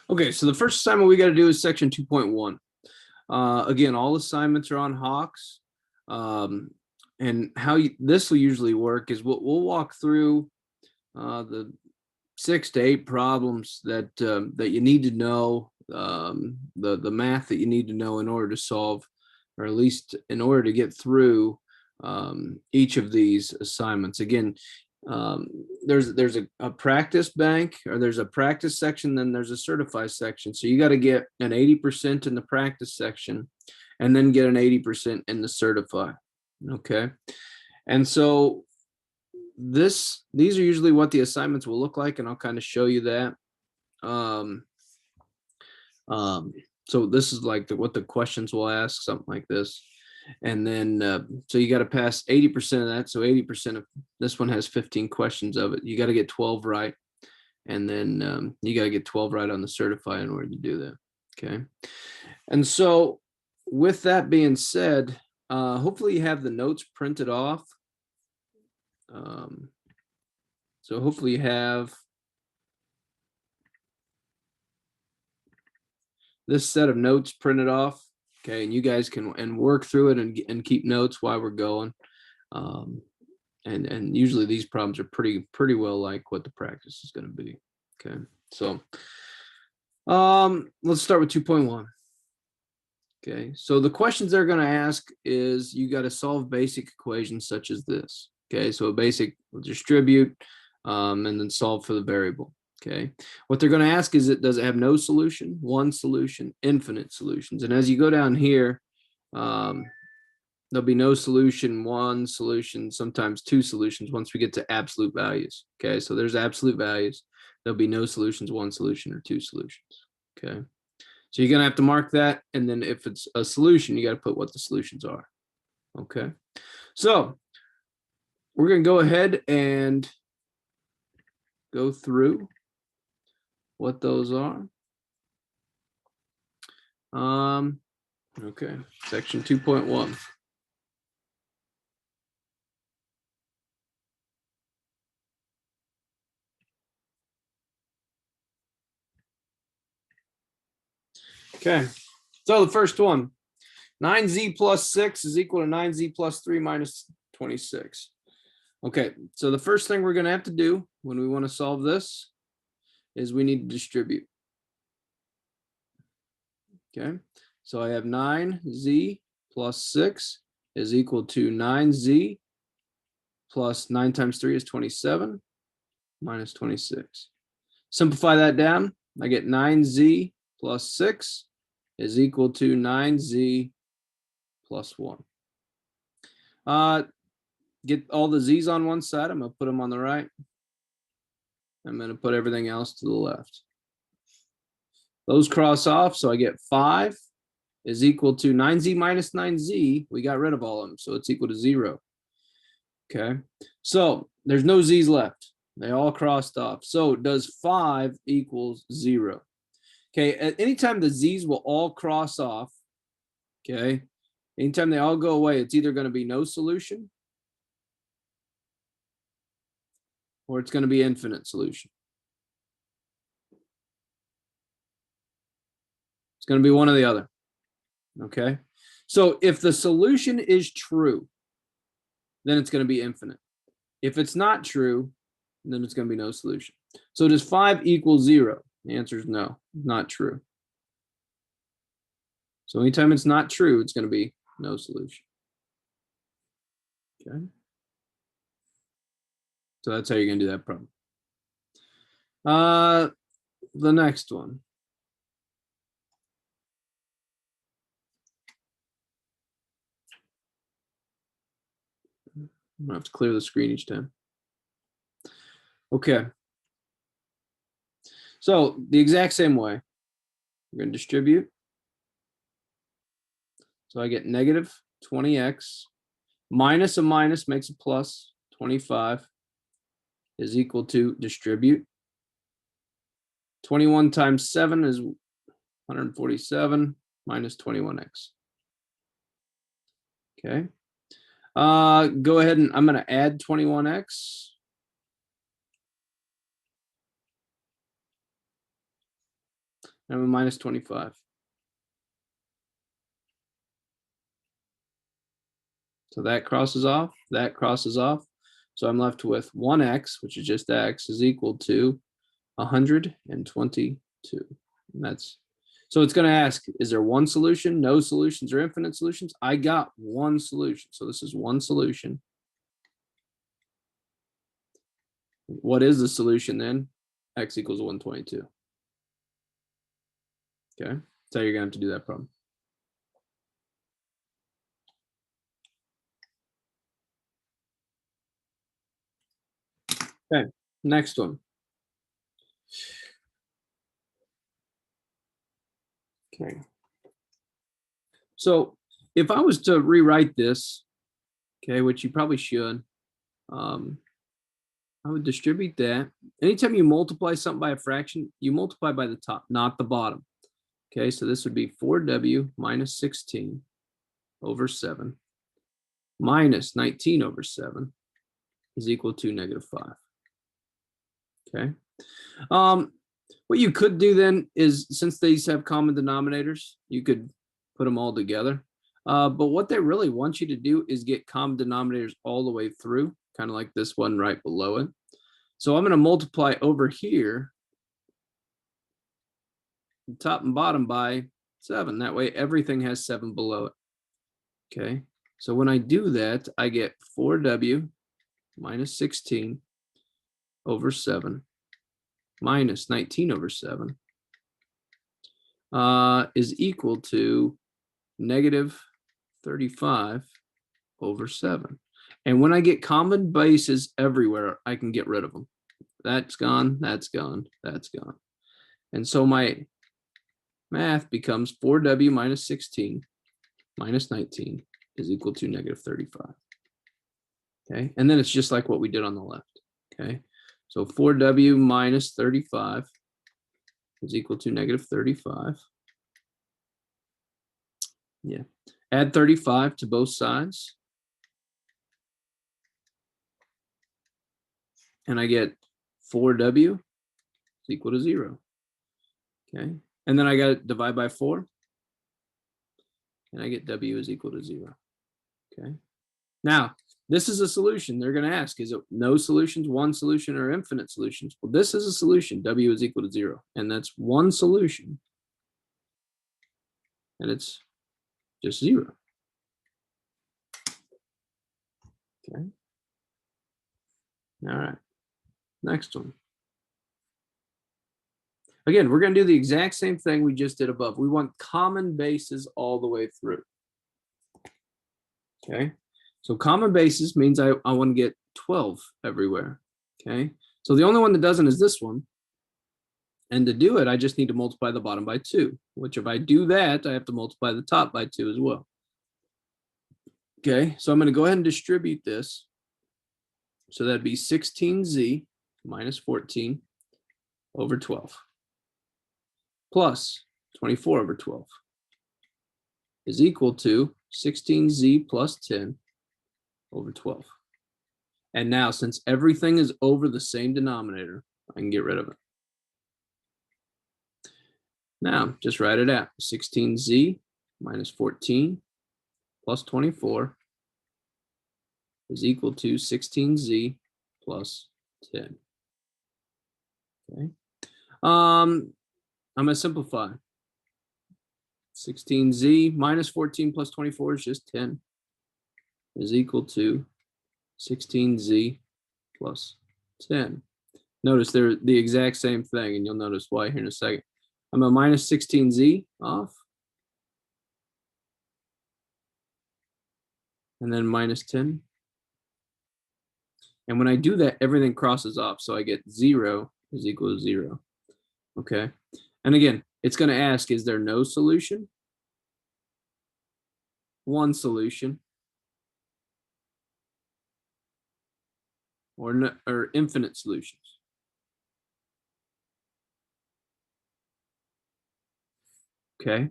Okay, so the first assignment we got to do is section 2.1. Again, all assignments are on Hawks. And how this will usually work is we'll walk through the 6 to 8 problems that that you need to know, the math that you need to know in order to solve, or at least in order to get through each of these assignments. Again, there's a practice bank, or there's a practice section, then there's a certify section. So you got to get an 80% in the practice section and then get an 80% in the certify. Okay. And so these are usually what the assignments will look like, and I'll kind of show you that. So this is like what the questions will ask, something like this. And then so you got to pass 80% of that. So 80% of this one has 15 questions of it. You got to get 12 right. And then you got to get 12 right on the certify in order to do that. Okay. And so with that being said, hopefully you have the notes printed off. So hopefully you have this set of notes printed off. Okay, and you guys can work through it and keep notes while we're going. And usually these problems are pretty well like what the practice is going to be. Okay, so let's start with 2.1. Okay, so the questions they're going to ask is you got to solve basic equations such as this. Okay, so a basic distribute and then solve for the variable. Okay, what they're going to ask is, does it have no solution, one solution, infinite solutions? And as you go down here, there'll be no solution, one solution, sometimes two solutions once we get to absolute values. Okay, so there's absolute values. There'll be no solutions, one solution, or two solutions. Okay, so you're going to have to mark that. And then if it's a solution, you got to put what the solutions are. Okay, so we're going to go ahead and go through what those are. Okay, section 2.1. Okay, so the first one, 9z plus 6 is equal to 9z plus 3 minus 26. Okay, so the first thing we're going to have to do when we want to solve this is we need to distribute. Okay, so I have 9z plus 6 is equal to 9z plus 9 times 3 is 27 minus 26. Simplify that down. I get 9z plus 6 is equal to 9z plus 1. Get all the z's on one side. I'm going to put them on the right. I'm going to put everything else to the left. Those cross off, so I get 5 is equal to 9z minus 9z. We got rid of all of them, so it's equal to 0. Okay, so there's no z's left. They all crossed off. So does 5 equals 0? Okay, at any time the z's will all cross off, okay, anytime they all go away, it's either going to be no solution or it's going to be infinite solution. It's going to be one or the other. Okay, so if the solution is true, then it's going to be infinite. If it's not true, then it's going to be no solution. So does 5 equal 0? The answer is no, not true. So anytime it's not true, it's going to be no solution. Okay. So that's how you're going to do that problem. The next one. I'm going to have to clear the screen each time. Okay. So the exact same way, we're going to distribute. So I get negative 20x minus a minus makes a plus 25 is equal to distribute. 21 times 7 is 147 minus 21x. Okay. Go ahead and I'm going to add 21x. I'm a minus 25. So that crosses off, that crosses off. So I'm left with 1x, which is just x, is equal to 122. And that's, so it's going to ask, is there one solution, no solutions, or infinite solutions? I got one solution. So this is one solution. What is the solution then? X equals 122. Okay, so you're going to have to do that problem. Okay, next one. Okay. So if I was to rewrite this, okay, which you probably should, I would distribute that. Anytime you multiply something by a fraction, you multiply by the top, not the bottom. Okay, so this would be 4w minus 16 over 7 minus 19 over 7 is equal to negative 5. Okay. What you could do then is, since these have common denominators, you could put them all together. But what they really want you to do is get common denominators all the way through, kind of like this one right below it. So I'm going to multiply over here, top and bottom, by 7. That way everything has 7 below it. Okay. So when I do that, I get 4w minus 16 over 7 minus 19 over 7 is equal to negative 35 over 7. And when I get common bases everywhere, I can get rid of them. That's gone, that's gone, that's gone. And so my math becomes 4w minus 16 minus 19 is equal to negative 35. Okay, and then it's just like what we did on the left. Okay, so 4w minus 35 is equal to negative 35. Yeah, add 35 to both sides. And I get 4w is equal to 0. Okay, and then I got to divide by 4. And I get w is equal to 0. Okay, now this is a solution. They're going to ask, is it no solutions, one solution, or infinite solutions? Well, this is a solution. W is equal to 0. And that's one solution. And it's just 0. Okay. All right. Next one. Again, we're going to do the exact same thing we just did above. We want common bases all the way through. Okay. So common bases means I want to get 12 everywhere. Okay. So the only one that doesn't is this one. And to do it, I just need to multiply the bottom by 2, which if I do that, I have to multiply the top by 2 as well. Okay, so I'm going to go ahead and distribute this. So that'd be 16z minus 14 over 12 plus 24 over 12 is equal to 16z plus 10 over 12. And now, since everything is over the same denominator, I can get rid of it. Now, just write it out. 16z minus 14 plus 24 is equal to 16z plus 10. Okay. I'm going to simplify. 16z minus 14 plus 24 is just 10 is equal to 16z plus 10. Notice they're the exact same thing, and you'll notice why here in a second. I'm a minus 16z off. And then minus 10. And when I do that, everything crosses off. So I get 0 is equal to 0. Okay. And again, it's going to ask, is there no solution? One solution. Or, no, or infinite solutions. Okay.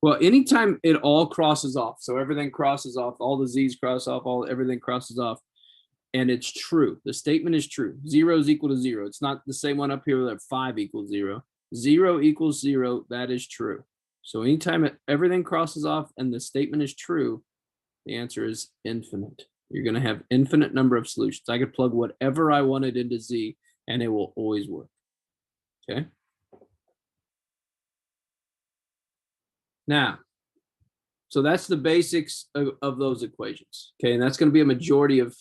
Well, anytime it all crosses off, so everything crosses off, all the z's cross off, everything crosses off, and it's true. The statement is true. 0 is equal to 0. It's not the same one up here that 5 equals 0. 0 equals 0, that is true. So anytime everything crosses off and the statement is true, the answer is infinite. You're going to have infinite number of solutions. I could plug whatever I wanted into Z and it will always work. Okay. Now, so that's the basics of those equations. Okay. And that's going to be a majority of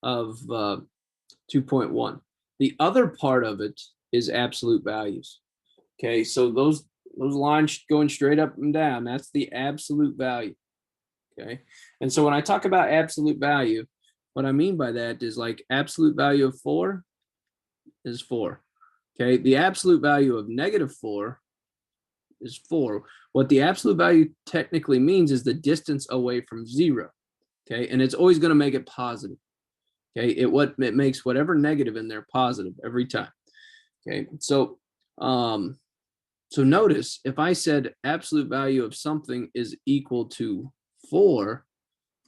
2.1. The other part of it is absolute values. Okay. So those lines going straight up and down, that's the absolute value. Okay. And so when I talk about absolute value, what I mean by that is like absolute value of 4 is 4. Okay. The absolute value of -4 is 4. What the absolute value technically means is the distance away from 0. Okay. And it's always going to make it positive. Okay. It makes whatever negative in there positive every time. Okay. So notice if I said absolute value of something is equal to 4,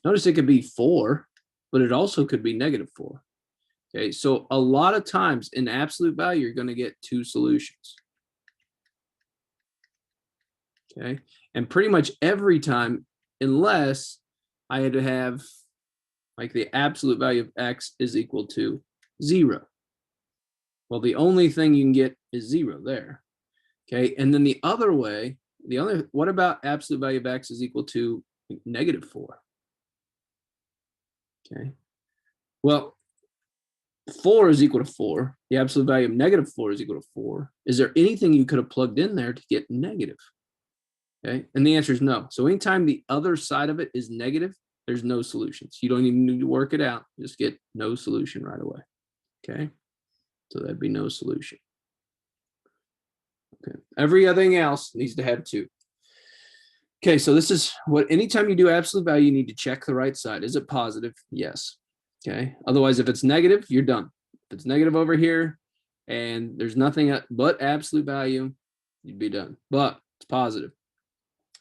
notice it could be 4, but it also could be -4. Okay, so a lot of times in absolute value, you're going to get 2 solutions. Okay, and pretty much every time, unless I had to have like the absolute value of x is equal to 0. Well, the only thing you can get is 0 there. Okay, and then the other way, what about absolute value of x is equal to -4? Okay, well, 4 is equal to 4. The absolute value of -4 is equal to 4. Is there anything you could have plugged in there to get negative? Okay, and the answer is no. So anytime the other side of it is negative, there's no solutions. You don't even need to work it out. Just get no solution right away. Okay, so that'd be no solution. Okay, everything else needs to have 2. Okay, so this is what, anytime you do absolute value, you need to check the right side. Is it positive? Yes. Okay, otherwise, if it's negative, you're done. If it's negative over here and there's nothing but absolute value, you'd be done. But it's positive.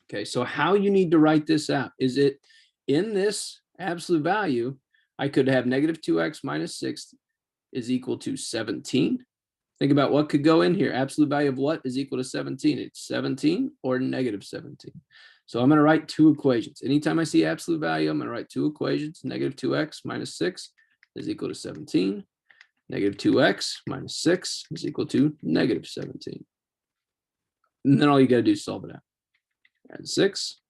Okay, so how you need to write this out is it in this absolute value, I could have -2x minus 6 is equal to 17. Think about what could go in here. Absolute value of what is equal to 17? It's 17 or -17. So I'm going to write 2 equations. Anytime I see absolute value, I'm going to write 2 equations. -2x minus 6 is equal to 17. -2x minus 6 is equal to -17. And then all you got to do is solve it out. Add 6.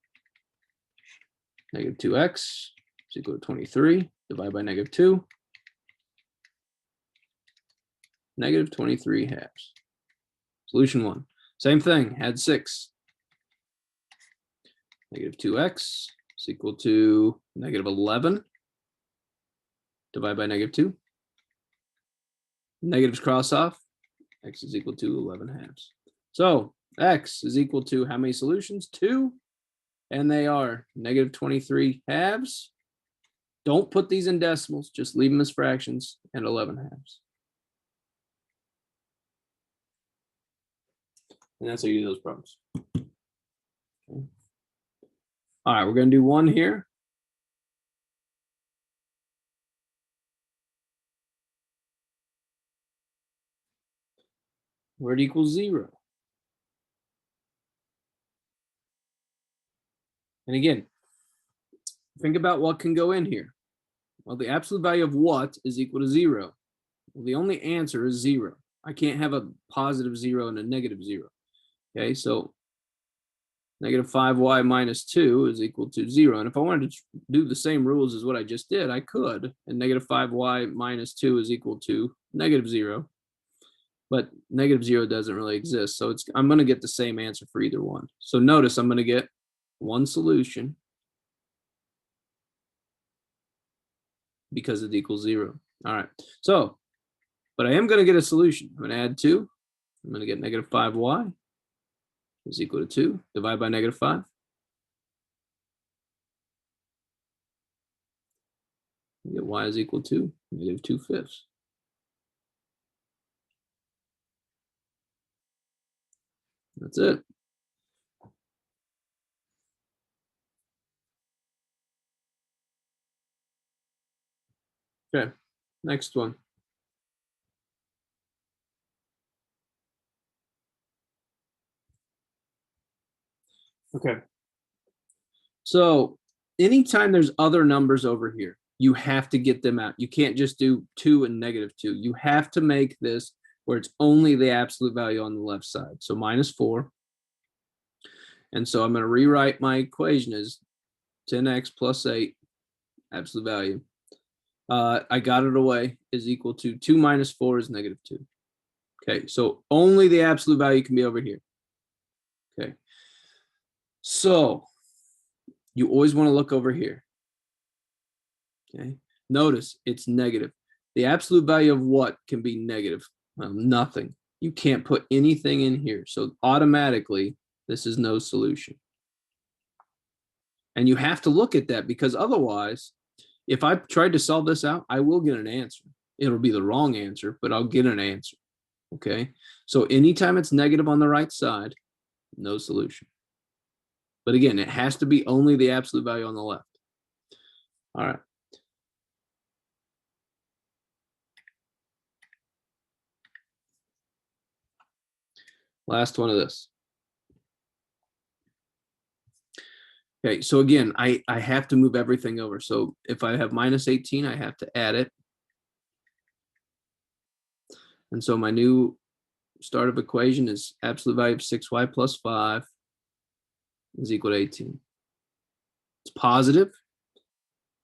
-2x is equal to 23. Divide by -2. -23 halves. Solution 1. Same thing. Add 6. -2x is equal to -11. Divide by -2. Negatives cross off. X is equal to 11 halves. So x is equal to how many solutions? 2. And they are -23 halves. Don't put these in decimals. Just leave them as fractions, and 11 halves. And that's how you do those problems. Okay. All right, we're going to do one here. Where it equals 0. And again, think about what can go in here. Well, the absolute value of what is equal to 0? Well, the only answer is 0. I can't have a positive 0 and a -0. Okay, so -5y minus 2 is equal to 0. And if I wanted to do the same rules as what I just did, I could. And -5y minus 2 is equal to -0. But -0 doesn't really exist. So I'm going to get the same answer for either one. So notice I'm going to get one solution because it equals 0. All right. So, but I am going to get a solution. I'm going to add 2. I'm going to get -5y is equal to 2. Divide by -5. You get y is equal to -2/5. That's it. Okay, next one. Okay. So anytime there's other numbers over here, you have to get them out. You can't just do 2 and -2. You have to make this where it's only the absolute value on the left side. So -4. And so I'm going to rewrite my equation as 10x plus 8, absolute value. I got it away, is equal to 2 minus 4 is -2. Okay, so only the absolute value can be over here. Okay, so you always want to look over here. Okay, notice it's negative. The absolute value of what can be negative? Well, nothing. You can't put anything in here. So automatically, this is no solution. And you have to look at that, because otherwise, if I tried to solve this out, I will get an answer. It'll be the wrong answer, but I'll get an answer. Okay, so anytime it's negative on the right side, no solution. But again, it has to be only the absolute value on the left. All right. Last one of this. Okay, so again, I have to move everything over. So if I have -18, I have to add it. And so my new start of equation is absolute value of 6y plus 5 is equal to 18. It's positive.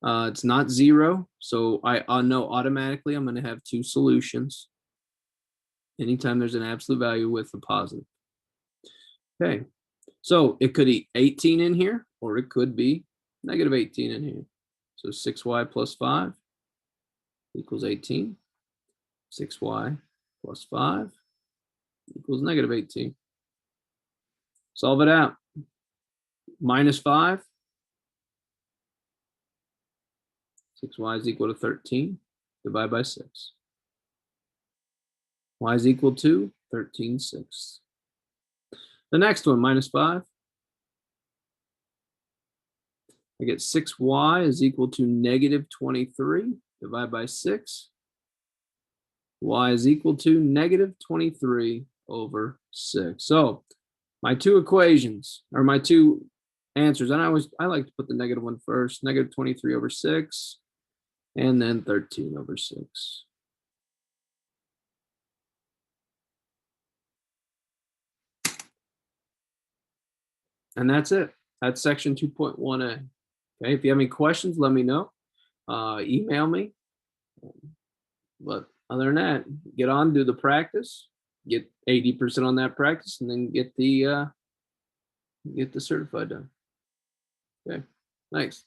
It's not 0. So I know automatically I'm going to have 2 solutions anytime there's an absolute value with a positive. Okay, so it could be 18 in here, or it could be -18 in here. So 6y plus 5 equals 18. 6y plus 5 equals -18. Solve it out. -5. 6y is equal to 13. Divide by 6. Y is equal to 13/6. The next one, -5. I get 6y is equal to -23. Divide by 6. Y is equal to -23/6. So my 2 equations, or my 2 answers, and I like to put the negative one first, -23/6, and then 13/6. And that's it. That's section 2.1a. Okay, if you have any questions, let me know. Email me. But other than that, get on, do the practice, get 80% on that practice, and then get the certified done. Okay, thanks.